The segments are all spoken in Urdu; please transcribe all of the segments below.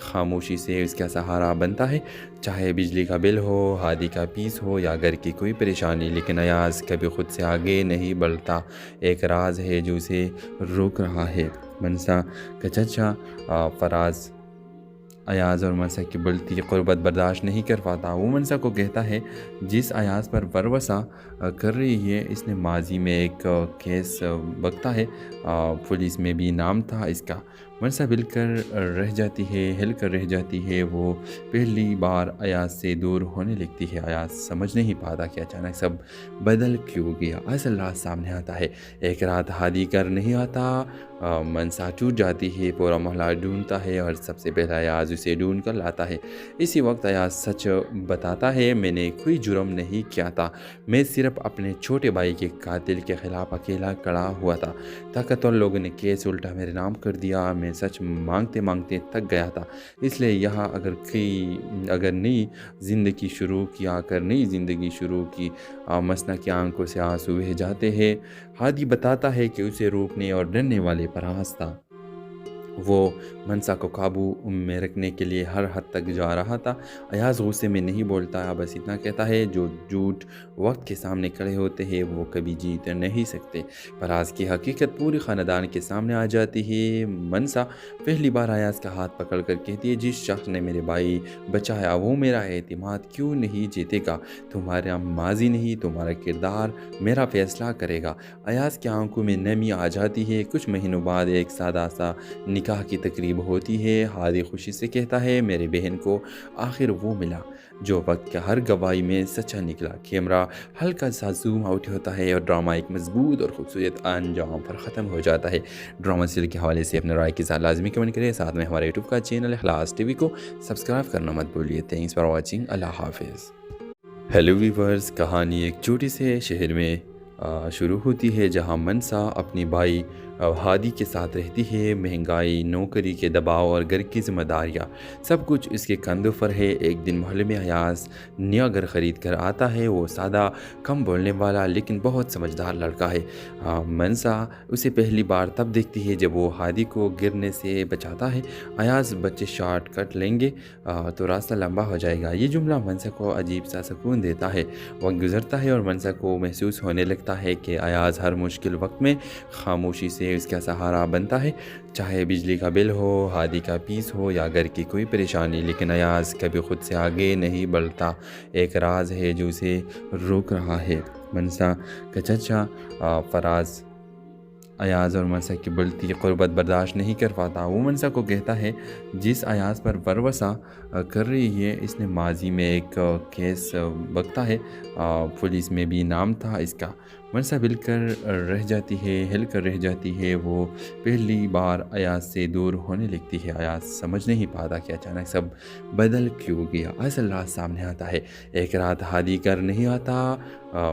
خاموشی سے اس کا سہارا بنتا ہے، چاہے بجلی کا بل ہو، ہادی کا پیس ہو یا گھر کی کوئی پریشانی، لیکن ایاز کبھی خود سے آگے نہیں بڑھتا۔ ایک راز ہے جو اسے روک رہا ہے۔ منسا کا چچا فراز ایاز اور منسا کی بڑھتی قربت برداشت نہیں کر پاتا۔ وہ منسا کو کہتا ہے، جس ایاز پر وروثہ کر رہی ہے اس نے ماضی میں ایک کیس بکتا ہے، پولیس میں بھی نام تھا اس کا۔ منسا ہل کر رہ جاتی ہے۔ وہ پہلی بار ایاز سے دور ہونے لگتی ہے۔ ایاز سمجھ نہیں پاتا کہ اچانک سب بدل کیوں گیا۔ اصل راز سامنے آتا ہے۔ ایک رات ہادی گھر نہیں آتا، منسا ٹوٹ جاتی ہے، پورا محلہ ڈھونڈتا ہے اور سب سے پہلا ایاز اسے ڈھونڈ کر لاتا ہے۔ اسی وقت ایاز سچ بتاتا ہے، میں نے کوئی جرم نہیں کیا تھا، میں صرف اپنے چھوٹے بھائی کے قاتل کے خلاف اکیلا کھڑا ہوا تھا۔ طاقتور لوگوں نے کیس الٹا میرے نام کر دیا، میں سچ مانگتے مانگتے تھک گیا تھا، اس لیے یہاں اگر نئی زندگی شروع کی مسنا کی آنکھوں سے آنسو بہہ جاتے ہیں۔ ہادی بتاتا ہے کہ اسے روکنے اور ڈرنے والے پر ہنستا۔ وہ منسا کو قابو میں رکھنے کے لیے ہر حد تک جا رہا تھا۔ ایاز غصے میں نہیں بولتا، بس اتنا کہتا ہے، جو جھوٹ وقت کے سامنے کھڑے ہوتے ہیں وہ کبھی جیت نہیں سکتے۔ فراز کی حقیقت پوری خاندان کے سامنے آ جاتی ہے۔ منسا پہلی بار ایاز کا ہاتھ پکڑ کر کہتی ہے، جس شخص نے میرے بھائی بچایا وہ میرا اعتماد کیوں نہیں جیتے گا؟ تمہارا ماضی نہیں، تمہارا کردار میرا فیصلہ کرے گا۔ ایاز کی آنکھوں میں نمی آ جاتی ہے۔ کچھ مہینوں بعد ایک سادہ سا نکاح کی تقریب ہوتی ہے۔ ہادی خوشی سے کہتا ہے، میرے بہن کو آخر وہ ملا جو وقت کے ہر گواہی میں سچا نکلا۔ کیمرہ ہلکا سا زوم آؤٹ ہوتا ہے اور ڈرامہ ایک مضبوط اور خوبصورت انجام پر ختم ہو جاتا ہے۔ ڈرامہ سیریل کے حوالے سے اپنے رائے کے ساتھ لازمی کمنٹ کریں۔ ساتھ میں ہمارے یوٹیوب کا چینل اخلاص ٹی وی کو سبسکرائب کرنا مت بھولیے۔ Thanks for watching. اللہ حافظ۔ ہیلو ویورز، کہانی ایک چھوٹے سے شہر میں شروع ہوتی ہے جہاں منسا اپنی بھائی ہادی کے ساتھ رہتی ہے۔ مہنگائی، نوکری کے دباؤ اور گھر کی ذمہ داریاں سب کچھ اس کے کندھوں پر ہے۔ ایک دن محلے میں ایاز نیا گھر خرید کر آتا ہے۔ وہ سادہ، کم بولنے والا لیکن بہت سمجھدار لڑکا ہے۔ منسا اسے پہلی بار تب دیکھتی ہے جب وہ ہادی کو گرنے سے بچاتا ہے۔ ایاز، بچے شارٹ کٹ لیں گے تو راستہ لمبا ہو جائے گا، یہ جملہ منسا کو عجیب سا سکون دیتا ہے۔ وقت گزرتا ہے اور منسا کو محسوس ہونے لگتا ہے کہ ایاز ہر مشکل وقت میں خاموشی سے اس کا سہارا بنتا ہے، چاہے بجلی کا بل ہو، ہادی کا پیس ہو یا گھر کی کوئی پریشانی، لیکن ایاز کبھی خود سے آگے نہیں بڑھتا۔ ایک راز ہے جو اسے روک رہا ہے۔ منسا کا چچا فراز ایاز اور منسا کی بڑھتی قربت برداشت نہیں کر پاتا۔ وہ منسا کو کہتا ہے، جس ایاز پر وروثہ کر رہی ہے اس نے ماضی میں ایک کیس بکتا ہے، پولیس میں بھی نام تھا اس کا۔ منسا ہل کر رہ جاتی ہے۔ وہ پہلی بار ایاز سے دور ہونے لگتی ہے۔ ایاز سمجھ نہیں پاتا کہ اچانک سب بدل کیوں گیا۔ اصل راز سامنے آتا ہے۔ ایک رات ہادی گھر نہیں آتا،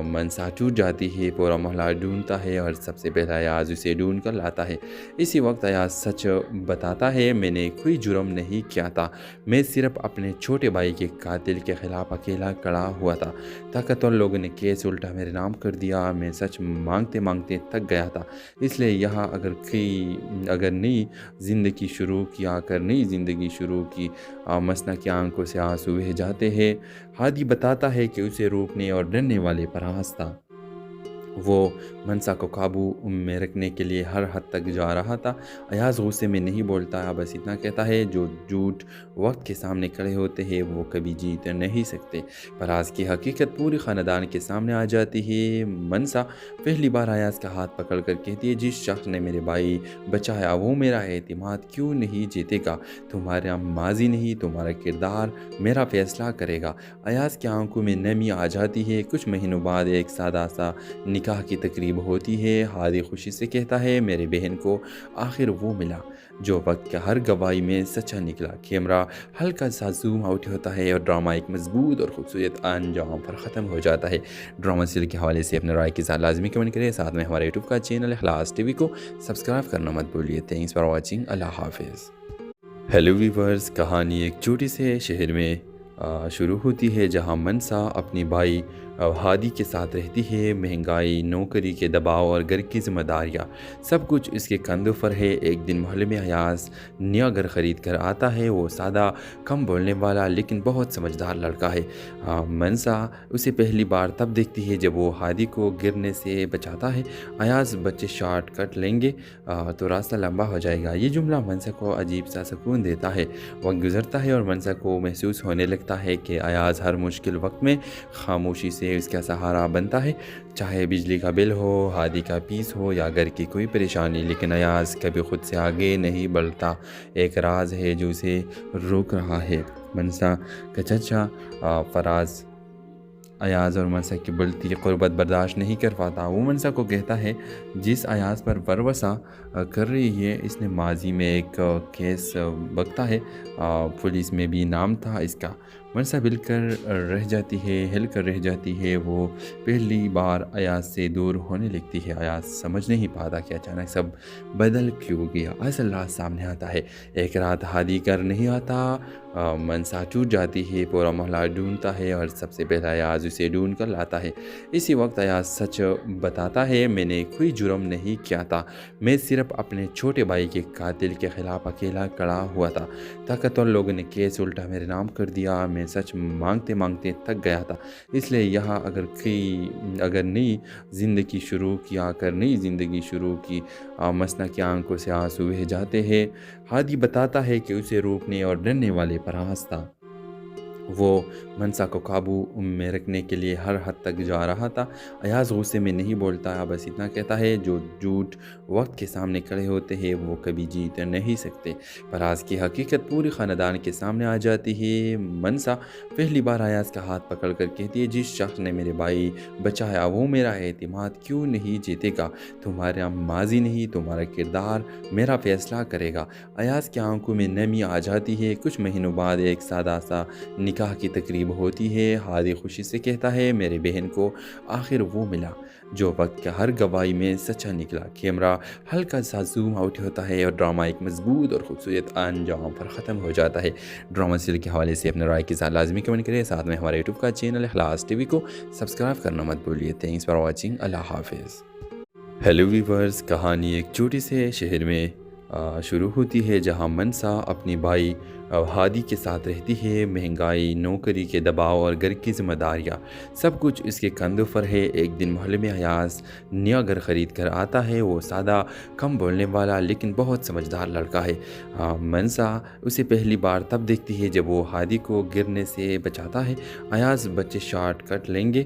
منسا ٹوٹ جاتی ہے، پورا محلہ ڈھونڈتا ہے اور سب سے پہلا ایاز اسے ڈھونڈ کر لاتا ہے۔ اسی وقت ایاز سچ بتاتا ہے، میں نے کوئی جرم نہیں کیا تھا، میں صرف اپنے چھوٹے بھائی کے قاتل کے خلاف اکیلا کھڑا ہوا تھا۔ طاقتور لوگوں نے کیس الٹا میرے نام کر دیا، میں سچ مانگتے مانگتے تھک گیا تھا، اس لیے یہاں اگر نئی زندگی شروع کی مسنا کی آنکھوں سے آنسو بہہ جاتے ہیں۔ ہادی بتاتا ہے کہ اسے روکنے اور ڈرنے والے پر ہنستا۔ وہ منسا کو قابو میں رکھنے کے لیے ہر حد تک جا رہا تھا۔ ایاز غصے میں نہیں بولتا، بس اتنا کہتا ہے، جو جھوٹ وقت کے سامنے کھڑے ہوتے ہیں وہ کبھی جیت نہیں سکتے۔ فراز کی حقیقت پوری خاندان کے سامنے آ جاتی ہے۔ منسا پہلی بار ایاز کا ہاتھ پکڑ کر کہتی ہے، جس شخص نے میرے بھائی بچایا وہ میرا اعتماد کیوں نہیں جیتے گا؟ تمہارا ماضی نہیں، تمہارا کردار میرا فیصلہ کرے گا۔ ایاز کی آنکھوں میں نمی آ جاتی ہے۔ کچھ مہینوں بعد ایک سادہ سا نکاح کی تقریب ہوتی ہے۔ ہادی خوشی سے کہتا ہے، میرے بہن کو آخر وہ ملا جو وقت کے ہر گواہی میں سچا نکلا۔ کیمرہ ہلکا سا زوم آؤٹ ہوتا ہے اور ڈرامہ ایک مضبوط اور خوبصورت انجام پر ختم ہو جاتا ہے۔ ڈرامہ سیریل کے حوالے سے اپنے رائے کے ساتھ لازمی کمنٹ کریں۔ ساتھ میں ہمارے یوٹیوب کا چینل اخلاص ٹی وی کو سبسکرائب کرنا مت بھولیے۔ Thanks for watching. اللہ حافظ۔ ہیلو ویورز، کہانی ایک چھوٹے سے شہر میں شروع ہوتی ہے جہاں منسا اپنی بھائی ہادی کے ساتھ رہتی ہے۔ مہنگائی، نوکری کے دباؤ اور گھر کی ذمہ داریاں سب کچھ اس کے کندھوں پر ہے۔ ایک دن محلے میں ایاز نیا گھر خرید کر آتا ہے۔ وہ سادہ، کم بولنے والا لیکن بہت سمجھدار لڑکا ہے۔ منسا اسے پہلی بار تب دیکھتی ہے جب وہ ہادی کو گرنے سے بچاتا ہے۔ ایاز بچے شارٹ کٹ لیں گے تو راستہ لمبا ہو جائے گا، یہ جملہ منسا کو عجیب سا سکون دیتا ہے۔ وقت گزرتا ہے اور منسا کو محسوس ہونے لگتا ہے کہ ایاز ہر مشکل وقت میں خاموشی سے اس کا سہارا بنتا ہے، چاہے بجلی کا بل ہو، ہادی کا پیس ہو یا گھر کی کوئی پریشانی۔ لیکن ایاز کبھی خود سے آگے نہیں بڑھتا، ایک راز ہے جو اسے روک رہا ہے۔ منسا کا چچا فراز ایاز اور منسا کی بڑھتی قربت برداشت نہیں کر پاتا۔ وہ منسا کو کہتا ہے، جس ایاز پر بھروسہ کر رہی ہے اس نے ماضی میں ایک کیس بکتا ہے، پولیس میں بھی نام تھا اس کا۔ منسا ہل کر رہ جاتی ہے۔ وہ پہلی بار ایاز سے دور ہونے لگتی ہے۔ ایاز سمجھ نہیں پاتا کہ اچانک سب بدل کیوں گیا۔ اصل راز سامنے آتا ہے۔ ایک رات ہادی کر نہیں آتا، منسا ٹوٹ جاتی ہے، پورا محلہ ڈھونڈتا ہے اور سب سے پہلا ایاز اسے ڈھونڈ کر لاتا ہے۔ اسی وقت ایاز سچ بتاتا ہے، میں نے کوئی جرم نہیں کیا تھا، میں صرف اپنے چھوٹے بھائی کے قاتل کے خلاف اکیلا کھڑا ہوا تھا۔ طاقتور لوگوں نے کیس الٹا میرے نام کر دیا، میں سچ مانگتے مانگتے تھک گیا تھا، اس لیے یہاں اگر نئی زندگی شروع کی مسنا کی آنکھوں سے آنسو بہہ جاتے ہیں۔ ہادی بتاتا ہے کہ اسے روکنے اور ڈرنے والے پر تھا۔ وہ منسا کو قابو میں رکھنے کے لیے ہر حد تک جا رہا تھا۔ ایاز غصے میں نہیں بولتا، بس اتنا کہتا ہے، جو جھوٹ وقت کے سامنے کھڑے ہوتے ہیں وہ کبھی جیت نہیں سکتے۔ فراز کی حقیقت پوری خاندان کے سامنے آ جاتی ہے۔ منسا پہلی بار ایاز کا ہاتھ پکڑ کر کہتی ہے، جس شخص نے میرے بھائی بچایا وہ میرا اعتماد کیوں نہیں جیتے گا؟ تمہارا ماضی نہیں، تمہارا کردار میرا فیصلہ کرے گا۔ ایاز کی آنکھوں میں نمی آ جاتی ہے۔ کچھ مہینوں بعد ایک سادہ سا نکاح کی تقریب ہوتی ہے۔ ہادی خوشی سے کہتا ہے، میرے بہن کو آخر وہ ملا جو وقت کا ہر گواہی میں سچا نکلا۔ کیمرہ ہلکا سا زوم آؤٹ ہوتا ہے اور ڈرامہ ایک مضبوط اور خوبصورت انجام پر ختم ہو جاتا ہے۔ ڈرامہ سیریل کے حوالے سے اپنے رائے کے ساتھ لازمی کمنٹ کریں، ساتھ میں ہمارے یوٹیوب کا چینل اخلاص ٹی وی کو سبسکرائب کرنا مت بھولیے۔ Thanks for watching. اللہ حافظ۔ ہیلو ویورز، کہانی ایک چھوٹے سے شہر میں شروع ہوتی ہے جہاں منسا اپنی بھائی ہادی کے ساتھ رہتی ہے۔ مہنگائی، نوکری کے دباؤ اور گھر کی ذمہ داریاں سب کچھ اس کے کندھوں پر ہے۔ ایک دن محلے میں ایاز نیا گھر خرید کر آتا ہے۔ وہ سادہ، کم بولنے والا لیکن بہت سمجھدار لڑکا ہے۔ منسا اسے پہلی بار تب دیکھتی ہے جب وہ ہادی کو گرنے سے بچاتا ہے۔ ایاز بچے شارٹ کٹ لیں گے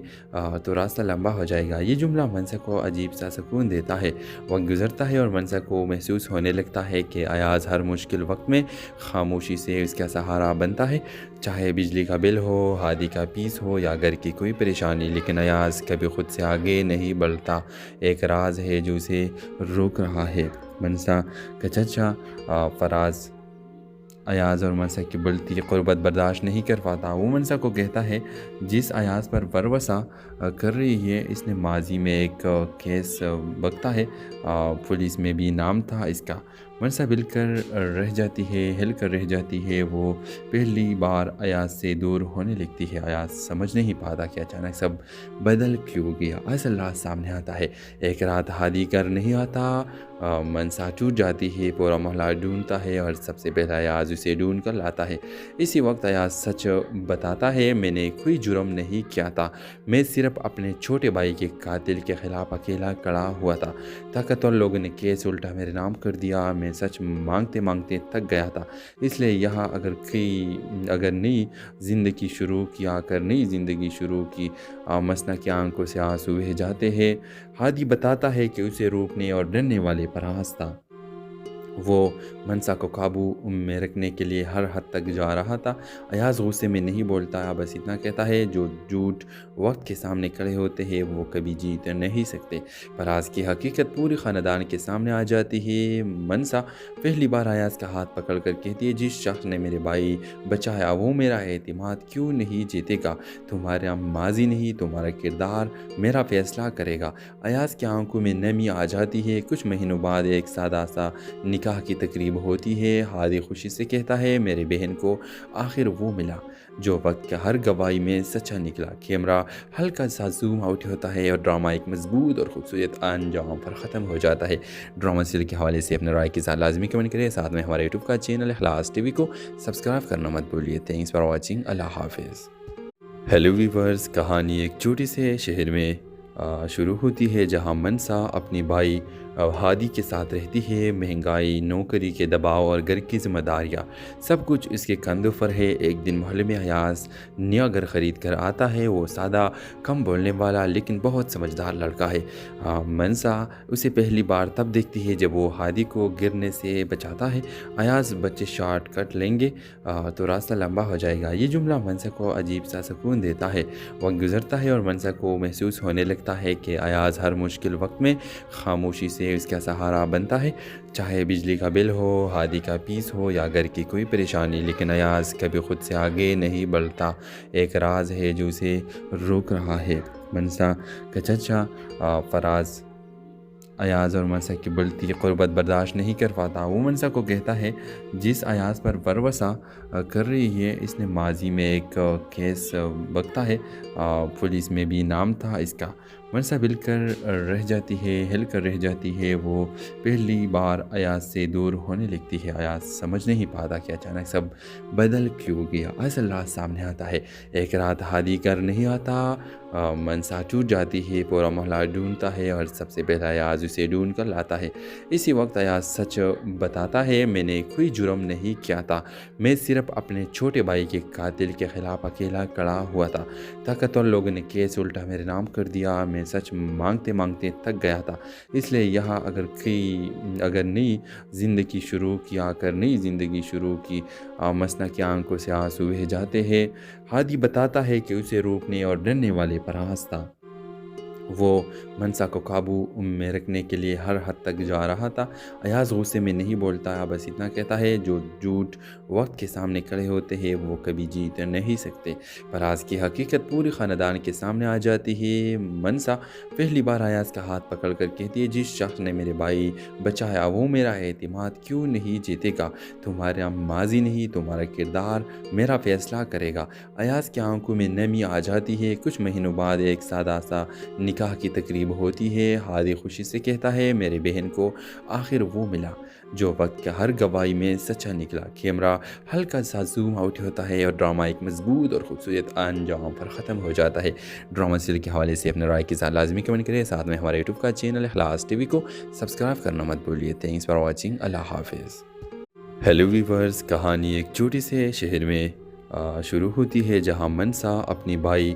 تو راستہ لمبا ہو جائے گا، یہ جملہ منسا کو عجیب سا سکون دیتا ہے۔ وقت گزرتا ہے اور منسا کو محسوس ہونے لگتا ہے کہ ایاز ہر مشکل وقت میں خاموشی سے اس کا سہارا بنتا ہے، چاہے بجلی کا بل ہو، ہادی کا پیس ہو یا گھر کی کوئی پریشانی۔ لیکن ایاز کبھی خود سے آگے نہیں بڑھتا، ایک راز ہے جو اسے روک رہا ہے۔ منسا کا چچا فراز ایاز اور منسا کی بڑھتی قربت برداشت نہیں کر پاتا۔ وہ منسا کو کہتا ہے، جس ایاز پر بھروسہ کر رہی ہے اس نے ماضی میں ایک کیس بکتا ہے، پولیس میں بھی نام تھا اس کا۔ منسا ہل کر رہ جاتی ہے۔ وہ پہلی بار ایاز سے دور ہونے لگتی ہے۔ ایاز سمجھ نہیں پاتا کہ اچانک سب بدل کیوں گیا۔ اصل راز سامنے آتا ہے۔ ایک رات ہادی کر نہیں آتا، منسا ٹوٹ جاتی ہے، پورا محلہ ڈھونڈتا ہے اور سب سے پہلا ایاز اسے ڈھونڈ کر لاتا ہے۔ اسی وقت ایاز سچ بتاتا ہے، میں نے کوئی جرم نہیں کیا تھا، میں صرف اپنے چھوٹے بھائی کے قاتل کے خلاف اکیلا کھڑا ہوا تھا۔ طاقتور لوگوں نے کیس الٹا میرے نام کر دیا، میں سچ مانگتے مانگتے تھک گیا تھا، اس لیے یہاں اگر نئی زندگی شروع کی مسنا کی آنکھوں سے آنسو بہہ جاتے ہیں۔ ہادی بتاتا ہے کہ اسے روکنے اور ڈرنے والے پر تھا۔ وہ منسا کو قابو میں رکھنے کے لیے ہر حد تک جا رہا تھا۔ ایاز غصے میں نہیں بولتا، بس اتنا کہتا ہے، جو جھوٹ وقت کے سامنے کھڑے ہوتے ہیں وہ کبھی جیت نہیں سکتے۔ فراز کی حقیقت پوری خاندان کے سامنے آ جاتی ہے۔ منسا پہلی بار ایاز کا ہاتھ پکڑ کر کہتی ہے، جس شخص نے میرے بھائی بچایا وہ میرا اعتماد کیوں نہیں جیتے گا؟ تمہارا ماضی نہیں، تمہارا کردار میرا فیصلہ کرے گا۔ ایاز کی آنکھوں میں نمی آ جاتی ہے۔ کچھ مہینوں بعد ایک سادہ سا نکاح کی تقریب ہوتی ہے۔ ہادی خوشی سے کہتا ہے، میرے بہن کو آخر وہ ملا جو وقت کے ہر گواہی میں سچا نکلا۔ کیمرہ ہلکا سا زوم آؤٹ ہوتا ہے اور ڈرامہ ایک مضبوط اور خوبصورت انجام پر ختم ہو جاتا ہے۔ ڈرامہ سیریل کے حوالے سے اپنے رائے کے ساتھ لازمی کمنٹ کریں، ساتھ میں ہمارے یوٹیوب کا چینل اخلاص ٹی وی کو سبسکرائب کرنا مت بھولیے۔ تھینکس فار واچنگ، اللہ حافظ۔ ہیلو ویورز، کہانی ایک چھوٹے سے شہر میں شروع ہوتی ہے جہاں منسا اپنی بھائی ہادی کے ساتھ رہتی ہے۔ مہنگائی، نوکری کے دباؤ اور گھر کی ذمہ داریاں سب کچھ اس کے کندھوں پر ہے۔ ایک دن محلے میں ایاز نیا گھر خرید کر آتا ہے۔ وہ سادہ، کم بولنے والا لیکن بہت سمجھدار لڑکا ہے۔ منسا اسے پہلی بار تب دیکھتی ہے جب وہ ہادی کو گرنے سے بچاتا ہے۔ ایاز، بچے شارٹ کٹ لیں گے تو راستہ لمبا ہو جائے گا۔ یہ جملہ منسا کو عجیب سا سکون دیتا ہے۔ وقت گزرتا ہے اور منسا کو محسوس ہونے لگتا ہے کہ ایاز ہر مشکل وقت میں خاموشی سے اس کا سہارا بنتا ہے، چاہے بجلی کا بل ہو، ہادی کا فیس ہو یا گھر کی کوئی پریشانی۔ لیکن ایاز کبھی خود سے آگے نہیں بڑھتا۔ ایک راز ہے جو اسے روک رہا ہے۔ منسا کا چچا فراز ایاز اور منسا کی بڑھتی قربت برداشت نہیں کر پاتا۔ وہ منسا کو کہتا ہے، جس ایاز پر بھروسہ کر رہی ہے اس نے ماضی میں ایک کیس بکتا ہے، پولیس میں بھی نام تھا اس کا۔ منسا ہل کر رہ جاتی ہے۔ وہ پہلی بار ایاز سے دور ہونے لگتی ہے۔ ایاز سمجھ نہیں پاتا کہ اچانک سب بدل کیوں گیا۔ اصل راز سامنے آتا ہے۔ ایک رات ہادی گھر نہیں آتا، منسا ٹوٹ جاتی ہے، پورا محلہ ڈھونڈتا ہے اور سب سے پہلا ایاز اسے ڈھونڈ کر لاتا ہے۔ اسی وقت ایاز سچ بتاتا ہے، میں نے کوئی جرم نہیں کیا تھا، میں صرف اپنے چھوٹے بھائی کے قاتل کے خلاف اکیلا کھڑا ہوا تھا۔ طاقتور لوگوں نے کیس الٹا میرے نام کر دیا، میں سچ مانگتے مانگتے تھک گیا تھا، اس لیے یہاں اگر نئی زندگی شروع کی مسنا کی آنکھوں سے آنسو بہہ جاتے ہیں۔ ہادی بتاتا ہے کہ اسے روکنے اور ڈرنے والے پر آس تھا۔ وہ منسا کو قابو میں رکھنے کے لیے ہر حد تک جا رہا تھا۔ ایاز غصے میں نہیں بولتا، بس اتنا کہتا ہے، جو جھوٹ وقت کے سامنے کھڑے ہوتے ہیں وہ کبھی جیت نہیں سکتے۔ فراز کی حقیقت پورے خاندان کے سامنے آ جاتی ہے۔ منسا پہلی بار ایاز کا ہاتھ پکڑ کر کہتی ہے، جس شخص نے میرے بھائی بچایا وہ میرا اعتماد کیوں نہیں جیتے گا؟ تمہارا ماضی نہیں، تمہارا کردار میرا فیصلہ کرے گا۔ ایاز کی آنکھوں میں نمی آ جاتی ہے۔ کچھ مہینوں بعد ایک سادہ سا نکاح کی تقریب ہوتی ہے۔ ہادی خوشی سے کہتا ہے، میرے بہن کو آخر وہ ملا جو وقت کے ہر گواہی میں سچا نکلا۔ کیمرہ ہلکا سا زوم آؤٹ ہوتا ہے اور ڈرامہ ایک مضبوط اور خوبصورت انجام پر ختم ہو جاتا ہے۔ ڈرامہ سیریل کے حوالے سے اپنے رائے کے ساتھ لازمی کمنٹ کریں، ساتھ میں ہمارے یوٹیوب کا چینل اخلاص ٹی وی کو سبسکرائب کرنا مت بھولیے۔ تھینکس فار واچنگ، اللہ حافظ۔ ہیلو ویورز، کہانی ایک چھوٹے سے شہر میں شروع ہوتی ہے جہاں منسا اپنی بھائی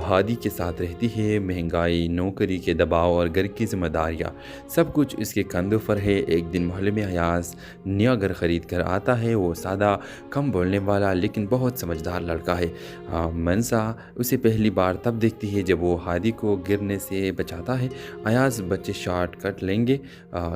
ہادی کے ساتھ رہتی ہے۔ مہنگائی، نوکری کے دباؤ اور گھر کی ذمہ داریاں سب کچھ اس کے کندھوں پر ہے۔ ایک دن محلے میں ایاز نیا گھر خرید کر آتا ہے۔ وہ سادہ، کم بولنے والا لیکن بہت سمجھدار لڑکا ہے۔ منسا اسے پہلی بار تب دیکھتی ہے جب وہ ہادی کو گرنے سے بچاتا ہے۔ ایاز، بچے شارٹ کٹ لیں گے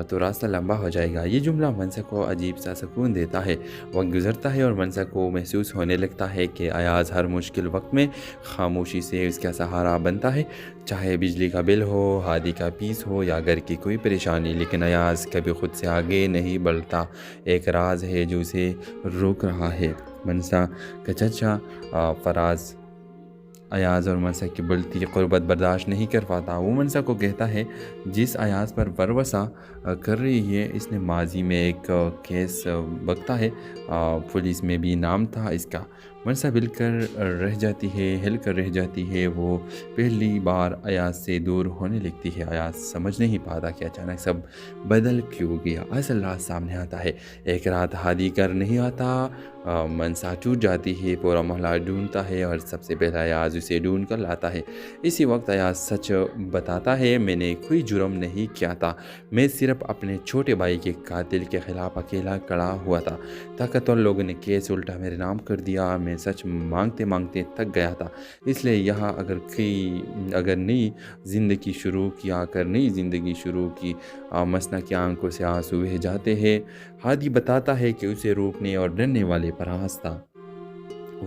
تو راستہ لمبا ہو جائے گا۔ یہ جملہ منسا کو عجیب سا سکون دیتا ہے۔ وقت گزرتا ہے اور منسا کو محسوس ہونے لگتا ہے کہ ایاز ہر مشکل وقت میں خاموشی سے اس کا سہارا بنتا ہے، چاہے بجلی کا بل ہو، ہادی کا فیس ہو یا گھر کی کوئی پریشانی۔ لیکن ایاز کبھی خود سے آگے نہیں بڑھتا۔ ایک راز ہے جو اسے روک رہا ہے۔ منسا کا چچا فراز ایاز اور منسا کی بڑھتی قربت برداشت نہیں کر پاتا۔ وہ منسا کو کہتا ہے، جس ایاز پر بھروسہ کر رہی ہے اس نے ماضی میں ایک کیس بکتا ہے، پولیس میں بھی نام تھا اس کا۔ منسا ہل کر رہ جاتی ہے۔ وہ پہلی بار ایاز سے دور ہونے لگتی ہے۔ ایاز سمجھ نہیں پاتا کہ اچانک سب بدل کیوں گیا۔ اصل راز سامنے آتا ہے۔ ایک رات ہادی گھر نہیں آتا، منسا ٹوٹ جاتی ہے، پورا محلہ ڈھونڈتا ہے اور سب سے پہلا ایاز اسے ڈھونڈ کر لاتا ہے۔ اسی وقت ایاز سچ بتاتا ہے، میں نے کوئی جرم نہیں کیا تھا، میں صرف اپنے چھوٹے بھائی کے قاتل کے خلاف اکیلا کھڑا ہوا تھا۔ طاقتور لوگوں نے کیس الٹا میرے نام کر دیا، میں سچ مانگتے مانگتے تھک گیا تھا، اس لیے یہاں اگر نئی زندگی شروع کی مسنا کی آنکھوں سے آنسو بہہ جاتے ہیں۔ ہادی بتاتا ہے کہ اسے روکنے اور ڈرنے والے پر آس تھا۔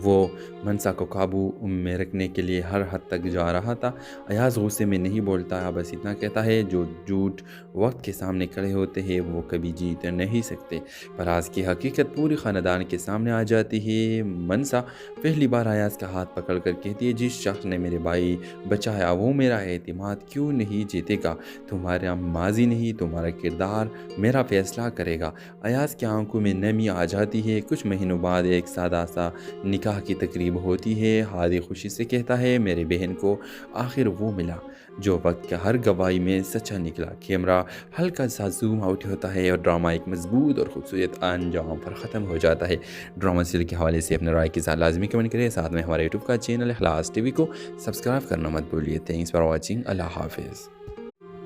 وہ منسا کو قابو میں رکھنے کے لیے ہر حد تک جا رہا تھا۔ ایاز غصے میں نہیں بولتا، بس اتنا کہتا ہے جو جھوٹ وقت کے سامنے کھڑے ہوتے ہیں وہ کبھی جیت نہیں سکتے۔ فراز کی حقیقت پورے خاندان کے سامنے آ جاتی ہے۔ منسا پہلی بار ایاز کا ہاتھ پکڑ کر کہتی ہے، جس شخص نے میرے بھائی بچایا وہ میرا اعتماد کیوں نہیں جیتے گا؟ تمہارا ماضی نہیں، تمہارا کردار میرا فیصلہ کرے گا۔ ایاز کی آنکھوں میں نمی آ جاتی ہے۔ کچھ مہینوں بعد ایک سادہ سا نکاح کی تقریب ہوتی ہے۔ ہادی خوشی سے کہتا ہے، میرے بہن کو آخر وہ ملا جو وقت کا ہر گواہی میں سچا نکلا۔ کیمرہ ہلکا سا زوم آؤٹ ہوتا ہے اور ڈرامہ ایک مضبوط اور خوبصورت انجام پر ختم ہو جاتا ہے۔ ڈرامہ سیریل کے حوالے سے اپنے رائے کے ساتھ لازمی کمنٹ کریں۔ ساتھ میں ہمارے یوٹیوب کا چینل اخلاص ٹی وی کو سبسکرائب کرنا مت بھولیے۔ Thanks for watching. اللہ حافظ۔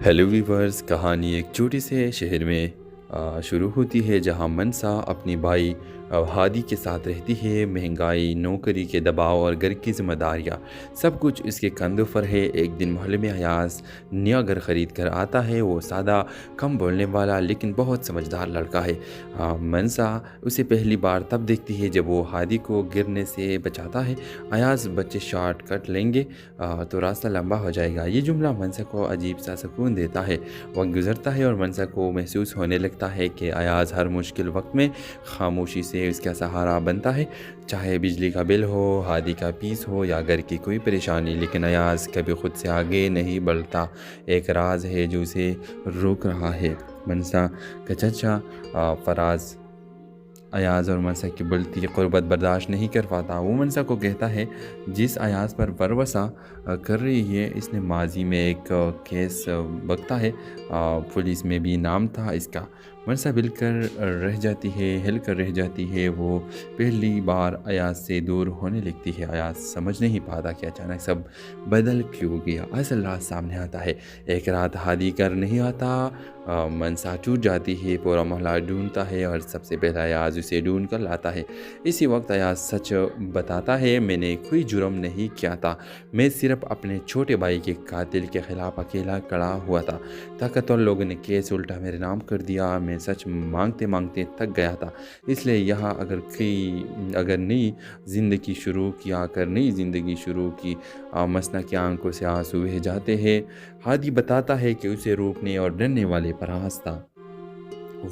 ہیلو ویورز، کہانی ایک چھوٹے سے شہر میں شروع ہوتی ہے جہاں منسا اپنی بھائی ہادی کے ساتھ رہتی ہے۔ مہنگائی، نوکری کے دباؤ اور گھر کی ذمہ داریاں سب کچھ اس کے کندھوں پر ہے۔ ایک دن محلے میں ایاز نیا گھر خرید کر آتا ہے۔ وہ سادہ، کم بولنے والا لیکن بہت سمجھدار لڑکا ہے۔ منسا اسے پہلی بار تب دیکھتی ہے جب وہ ہادی کو گرنے سے بچاتا ہے۔ ایاز، بچے شارٹ کٹ لیں گے تو راستہ لمبا ہو جائے گا۔ یہ جملہ منسا کو عجیب سا سکون دیتا ہے۔ وقت گزرتا ہے اور منسا کو محسوس ہونے لگتا ہے کہ ایاز ہر مشکل وقت میں خاموشی سے اس کا سہارا بنتا ہے، چاہے بجلی کا بل ہو، ہادی کا فیس ہو یا گھر کی کوئی پریشانی۔ لیکن ایاز کبھی خود سے آگے نہیں بڑھتا۔ ایک راز ہے جو اسے روک رہا ہے۔ منسا کا چچا فراز ایاز اور منسا کی بڑھتی قربت برداشت نہیں کر پاتا۔ وہ منسا کو کہتا ہے، جس ایاز پر بھروسہ کر رہی ہے اس نے ماضی میں ایک کیس بکتا ہے، پولیس میں بھی نام تھا اس کا۔ منسا ہل کر رہ جاتی ہے۔ وہ پہلی بار ایاز سے دور ہونے لگتی ہے۔ ایاز سمجھ نہیں پاتا کہ اچانک سب بدل کیوں گیا۔ اصل راز سامنے آتا ہے۔ ایک رات ہادی گھر نہیں آتا۔ منسا ٹوٹ جاتی ہے۔ پورا محلہ ڈھونڈتا ہے اور سب سے پہلا ایاز اسے ڈھونڈ کر لاتا ہے۔ اسی وقت ایاز سچ بتاتا ہے، میں نے کوئی جرم نہیں کیا تھا، میں صرف اپنے چھوٹے بھائی کے قاتل کے خلاف اکیلا کھڑا ہوا تھا۔ طاقتور لوگوں نے کیس الٹا میرے نام کر دیا۔ میں سچ مانگتے مانگتے تھک گیا تھا، اس لیے یہاں نئی زندگی شروع کی۔ مسنا کی آنکھوں سے آنسو بہہ جاتے ہیں۔ ہادی بتاتا ہے کہ اسے روکنے اور ڈرنے والے فراز تھا۔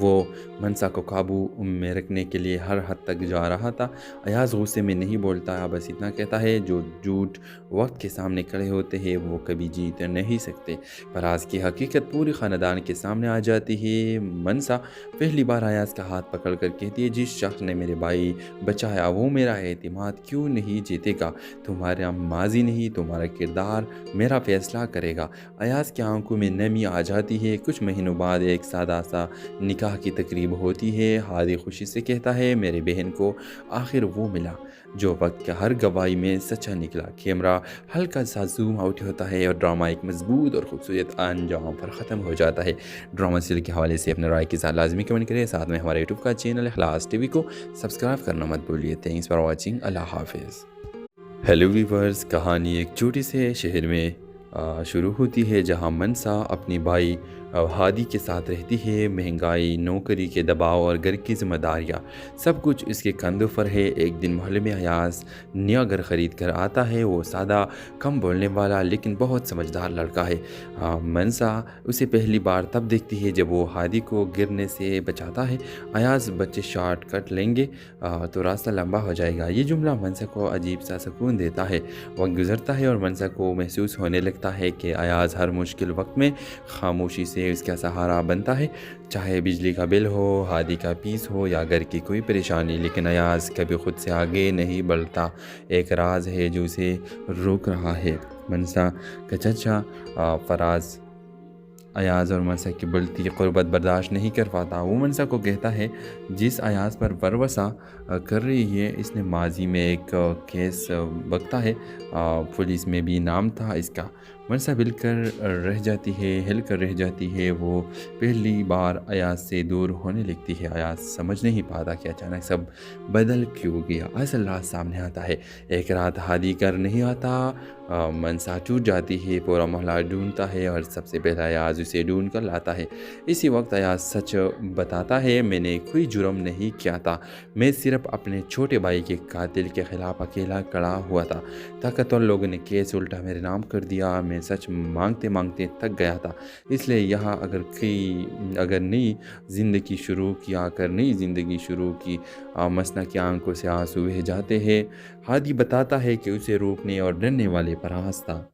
وہ منسا کو قابو میں رکھنے کے لیے ہر حد تک جا رہا تھا۔ ایاز غصے میں نہیں بولتا، بس اتنا کہتا ہے جو جھوٹ وقت کے سامنے کھڑے ہوتے ہیں وہ کبھی جیت نہیں سکتے۔ فراز کی حقیقت پورے خاندان کے سامنے آ جاتی ہے۔ منسا پہلی بار ایاز کا ہاتھ پکڑ کر کہتی ہے، جس شخص نے میرے بھائی بچایا وہ میرا اعتماد کیوں نہیں جیتے گا؟ تمہارا ماضی نہیں، تمہارا کردار میرا فیصلہ کرے گا۔ ایاز کی آنکھوں میں نمی آ جاتی ہے۔ کچھ مہینوں بعد ایک سادہ سا نکاح کی تقریب ہوتی ہے۔ ہادی خوشی سے کہتا ہے، میرے بہن کو آخر وہ ملا جو وقت کا ہر گواہی میں سچا نکلا۔ کیمرہ ہلکا سا زوم آؤٹ ہوتا ہے اور ڈرامہ ایک مضبوط اور خوبصورت انجام پر ختم ہو جاتا ہے۔ ڈرامہ سیریل کے حوالے سے اپنے رائے کے ساتھ لازمی کمنٹ کریں۔ ساتھ میں ہمارے یوٹیوب کا چینل اخلاص ٹی وی کو سبسکرائب کرنا مت بھولیے۔ Thanks for watching. اللہ حافظ۔ ہیلو ویورز، کہانی ایک چھوٹے سے شہر میں شروع ہوتی ہے جہاں منسا اپنی بھائی ہادی کے ساتھ رہتی ہے۔ مہنگائی، نوکری کے دباؤ اور گھر کی ذمہ داریاں سب کچھ اس کے کندھوں پر ہے۔ ایک دن محلے میں ایاز نیا گھر خرید کر آتا ہے۔ وہ سادہ، کم بولنے والا لیکن بہت سمجھدار لڑکا ہے۔ منسا اسے پہلی بار تب دیکھتی ہے جب وہ ہادی کو گرنے سے بچاتا ہے۔ ایاز، بچے شارٹ کٹ لیں گے تو راستہ لمبا ہو جائے گا۔ یہ جملہ منسا کو عجیب سا سکون دیتا ہے۔ وقت گزرتا ہے اور منسا کو محسوس ہونے لگتا ہے کہ ایاز ہر مشکل وقت میں خاموشی سے اس کا سہارا بنتا ہے، چاہے بجلی کا بل ہو، ہادی کا فیس ہو یا گھر کی کوئی پریشانی۔ لیکن ایاز کبھی خود سے آگے نہیں بڑھتا۔ ایک راز ہے جو اسے روک رہا ہے۔ منسا کا چچا فراز ایاز اور منسا کی بڑھتی قربت برداشت نہیں کر پاتا۔ وہ منسا کو کہتا ہے، جس ایاز پر بھروسہ کر رہی ہے اس نے ماضی میں ایک کیس بکتا ہے، پولیس میں بھی نام تھا اس کا۔ منسا ہل کر رہ جاتی ہے، وہ پہلی بار ایاز سے دور ہونے لگتی ہے۔ ایاز سمجھ نہیں پاتا کہ اچانک سب بدل کیوں گیا۔ اصل راز سامنے آتا ہے۔ ایک رات ہادی کر نہیں آتا، منسا ٹوٹ جاتی ہے، پورا محلہ ڈھونڈتا ہے اور سب سے پہلا ایاز اسے ڈھونڈ کر لاتا ہے۔ اسی وقت ایاز سچ بتاتا ہے، میں نے کوئی جرم نہیں کیا تھا، میں صرف اپنے چھوٹے بھائی کے قاتل کے خلاف اکیلا کھڑا ہوا تھا۔ طاقتور لوگوں نے کیس الٹا میرے نام کر دیا، میں سچ مانگتے مانگتے تھک گیا تھا، اس لیے یہاں اگر نئی زندگی شروع کی مسنا کی آنکھوں سے آنسو بہہ جاتے ہیں۔ ہادی بتاتا ہے کہ اسے روکنے اور ڈرنے والے پر تھا۔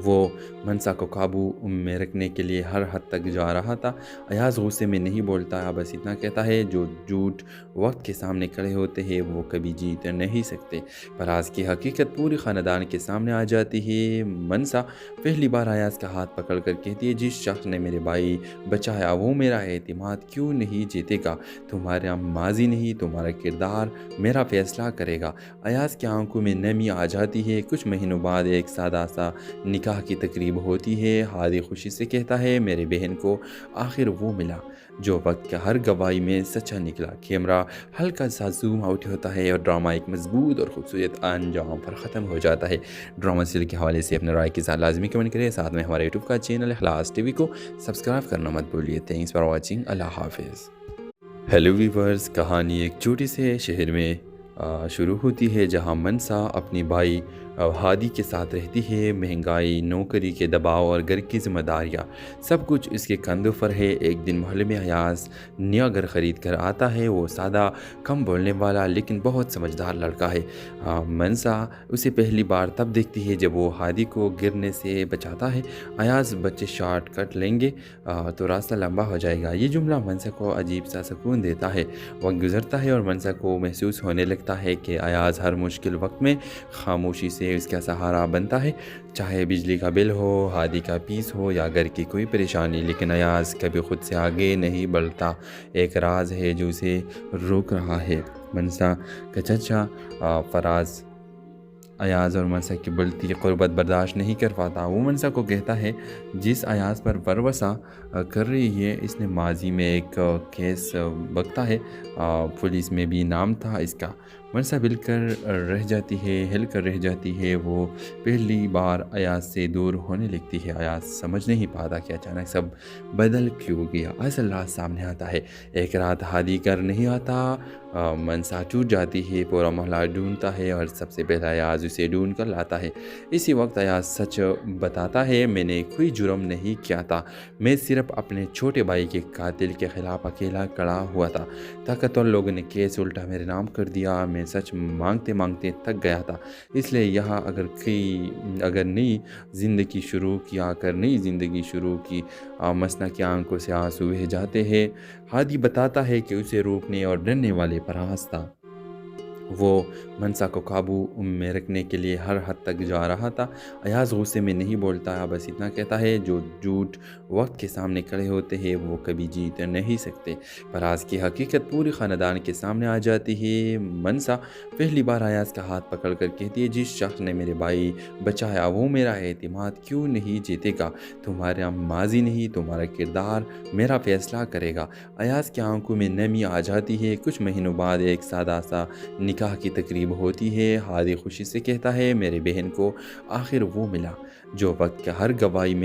وہ منسا کو قابو میں رکھنے کے لیے ہر حد تک جا رہا تھا۔ ایاز غصے میں نہیں بولتا، بس اتنا کہتا ہے، جو جھوٹ وقت کے سامنے کھڑے ہوتے ہیں وہ کبھی جیت نہیں سکتے۔ فراز کی حقیقت پوری خاندان کے سامنے آ جاتی ہے۔ منسا پہلی بار ایاز کا ہاتھ پکڑ کر کہتی ہے، جس شخص نے میرے بھائی بچایا وہ میرا اعتماد کیوں نہیں جیتے گا؟ تمہارا ماضی نہیں، تمہارا کردار میرا فیصلہ کرے گا۔ ایاز کی آنکھوں میں نمی آ جاتی ہے۔ کچھ مہینوں بعد ایک سادہ سا نکاح کی تقریب ہوتی ہے۔ ہادی خوشی سے کہتا ہے، میرے بہن کو آخر وہ ملا جو وقت کا ہر گواہی میں سچا نکلا۔ کیمرہ ہلکا سا زوم آؤٹ ہوتا ہے اور ڈرامہ ایک مضبوط اور خوبصورت انجام پر ختم ہو جاتا ہے۔ ڈرامہ سیریل کے حوالے سے اپنے رائے کے ساتھ لازمی کمنٹ کریں، ساتھ میں ہمارے یوٹیوب کا چینل اخلاص ٹی وی کو سبسکرائب کرنا مت بھولیے۔ Thanks for watching. اللہ حافظ۔ ہیلو ویورز، کہانی ایک چھوٹے سے شہر میں شروع ہوتی ہے جہاں منسا اپنی بھائی ہادی کے ساتھ رہتی ہے۔ مہنگائی، نوکری کے دباؤ اور گھر کی ذمہ داریاں سب کچھ اس کے کندھوں پر ہے۔ ایک دن محلے میں ایاز نیا گھر خرید کر آتا ہے۔ وہ سادہ، کم بولنے والا لیکن بہت سمجھدار لڑکا ہے۔ منسا اسے پہلی بار تب دیکھتی ہے جب وہ ہادی کو گرنے سے بچاتا ہے۔ ایاز، بچے شارٹ کٹ لیں گے تو راستہ لمبا ہو جائے گا، یہ جملہ منسا کو عجیب سا سکون دیتا ہے۔ وقت گزرتا ہے اور منسا کو محسوس ہونے لگتا ہے کہ ایاز ہر مشکل وقت میں خاموشی سے اس کا سہارا بنتا ہے، چاہے بجلی کا بل ہو، ہادی کا فیس ہو یا گھر کی کوئی پریشانی۔ لیکن ایاز کبھی خود سے آگے نہیں بڑھتا۔ ایک راز ہے جو اسے روک رہا ہے۔ منسا کا چچا فراز ایاز اور منسا کی بڑھتی قربت برداشت نہیں کر پاتا۔ وہ منسا کو کہتا ہے، جس ایاز پر بھروسہ کر رہی ہے اس نے ماضی میں ایک کیس بکتا ہے، پولیس میں بھی نام تھا اس کا۔ منسا ہل کر رہ جاتی ہے، وہ پہلی بار ایاز سے دور ہونے لگتی ہے۔ ایاز سمجھ نہیں پاتا کہ اچانک سب بدل کیوں گیا۔ اصل راز سامنے آتا ہے۔ ایک رات ہادی کر نہیں آتا، منسا ٹوٹ جاتی ہے، پورا محلہ ڈھونڈتا ہے اور سب سے پہلا ایاز اسے ڈھونڈ کر لاتا ہے۔ اسی وقت ایاز سچ بتاتا ہے، میں نے کوئی جرم نہیں کیا تھا، میں صرف اپنے چھوٹے بھائی کے قاتل کے خلاف اکیلا کھڑا ہوا تھا۔ طاقتور لوگوں نے کیس الٹا میرے نام کر دیا، میں سچ مانگتے مانگتے تھک گیا تھا، اس لیے یہاں اگر نئی زندگی شروع کی مسنا کی آنکھوں سے آنسو بہہ جاتے ہیں۔ ہادی بتاتا ہے کہ اسے روکنے اور ڈرنے والے پر تھا۔ وہ منسا کو قابو میں رکھنے کے لیے ہر حد تک جا رہا تھا۔ ایاز غصے میں نہیں بولتا، بس اتنا کہتا ہے، جو جھوٹ وقت کے سامنے کھڑے ہوتے ہیں وہ کبھی جیت نہیں سکتے۔ فراز کی حقیقت پوری خاندان کے سامنے آ جاتی ہے۔ منسا پہلی بار ایاز کا ہاتھ پکڑ کر کہتی ہے، جس شخص نے میرے بھائی بچایا وہ میرا اعتماد کیوں نہیں جیتے گا؟ تمہارا ماضی نہیں، تمہارا کردار میرا فیصلہ کرے گا۔ ایاز کی آنکھوں میں نمی آ جاتی ہے۔ کچھ مہینوں بعد ایک سادہ سا نکاح کی تقریب ہوتی ہے۔ ہادی خوشی سے کہتا ہے، میرے بہن کو آخر وہ ملا جو وقت کا ہر گواہی میں